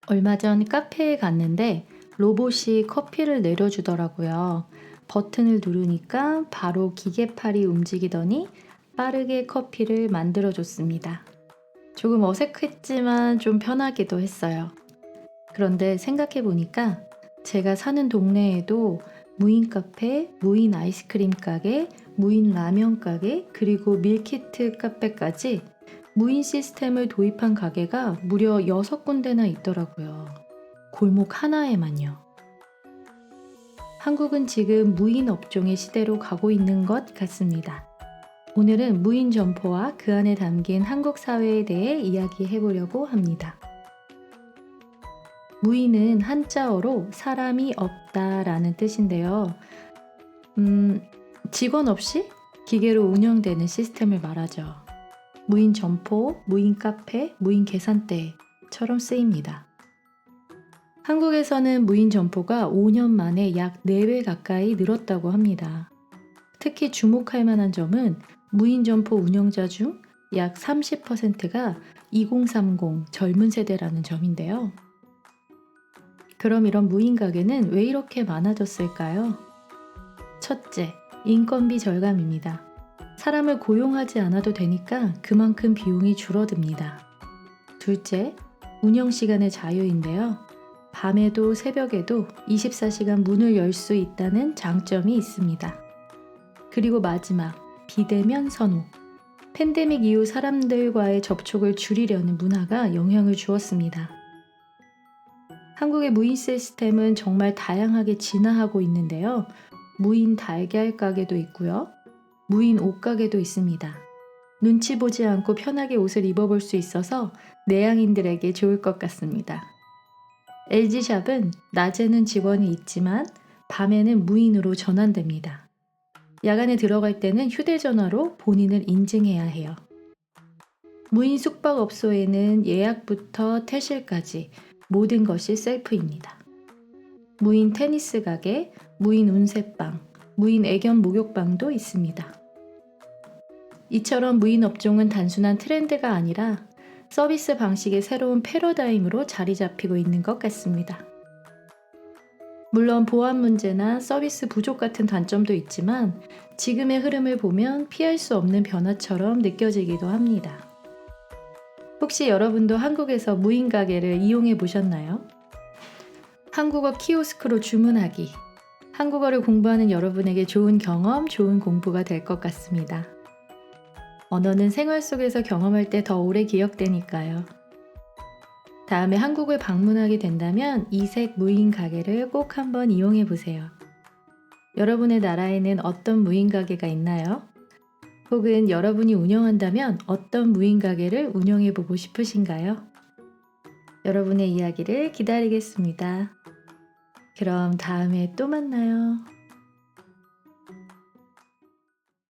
얼마 전 카페에 갔는데 로봇이 커피를 내려주더라고요. 버튼을 누르니까 바로 기계팔이 움직이더니 빠르게 커피를 만들어줬습니다. 조금 어색했지만 좀 편하기도 했어요. 그런데 생각해 보니까 제가 사는 동네에도 무인 카페, 무인 아이스크림 가게, 무인 라면 가게, 그리고 밀키트 카페까지 무인 시스템을 도입한 가게가 무려 6군데나 있더라고요. 골목 하나에만요. 한국은 지금 무인 업종의 시대로 가고 있는 것 같습니다. 오늘은 무인 점포와 그 안에 담긴 한국 사회에 대해 이야기해 보려고 합니다. 무인은 한자어로 사람이 없다라는 뜻인데요. 음, 직원 없이 기계로 운영되는 시스템을 말하죠. 무인 점포, 무인 카페, 무인 계산대처럼 쓰입니다. 한국에서는 무인 점포가 5년 만에 약 4배 가까이 늘었다고 합니다. 특히 주목할 만한 점은 무인 점포 운영자 중 약 30%가 2030 젊은 세대라는 점인데요. 그럼 이런 무인 가게는 왜 이렇게 많아졌을까요? 첫째, 인건비 절감입니다. 사람을 고용하지 않아도 되니까 그만큼 비용이 줄어듭니다. 둘째, 운영 시간의 자유인데요. 밤에도 새벽에도 24시간 문을 열 수 있다는 장점이 있습니다. 그리고 마지막, 비대면 선호. 팬데믹 이후 사람들과의 접촉을 줄이려는 문화가 영향을 주었습니다. 한국의 무인 시스템은 정말 다양하게 진화하고 있는데요. 무인 달걀 가게도 있고요. 무인 옷 가게도 있습니다. 눈치 보지 않고 편하게 옷을 입어볼 수 있어서 내향인들에게 좋을 것 같습니다. LG샵은 낮에는 직원이 있지만 밤에는 무인으로 전환됩니다. 야간에 들어갈 때는 휴대전화로 본인을 인증해야 해요. 무인 숙박업소에는 예약부터 퇴실까지 모든 것이 셀프입니다. 무인 테니스 가게, 무인 운세방, 무인 애견 목욕방도 있습니다. 이처럼 무인 업종은 단순한 트렌드가 아니라 서비스 방식의 새로운 패러다임으로 자리 잡히고 있는 것 같습니다. 물론 보안 문제나 서비스 부족 같은 단점도 있지만 지금의 흐름을 보면 피할 수 없는 변화처럼 느껴지기도 합니다. 혹시 여러분도 한국에서 무인 가게를 이용해 보셨나요? 한국어 키오스크로 주문하기. 한국어를 공부하는 여러분에게 좋은 경험, 좋은 공부가 될 것 같습니다. 언어는 생활 속에서 경험할 때 더 오래 기억되니까요. 다음에 한국을 방문하게 된다면 이색 무인 가게를 꼭 한번 이용해 보세요. 여러분의 나라에는 어떤 무인 가게가 있나요? 혹은 여러분이 운영한다면 어떤 무인 가게를 운영해 보고 싶으신가요? 여러분의 이야기를 기다리겠습니다. 그럼 다음에 또 만나요.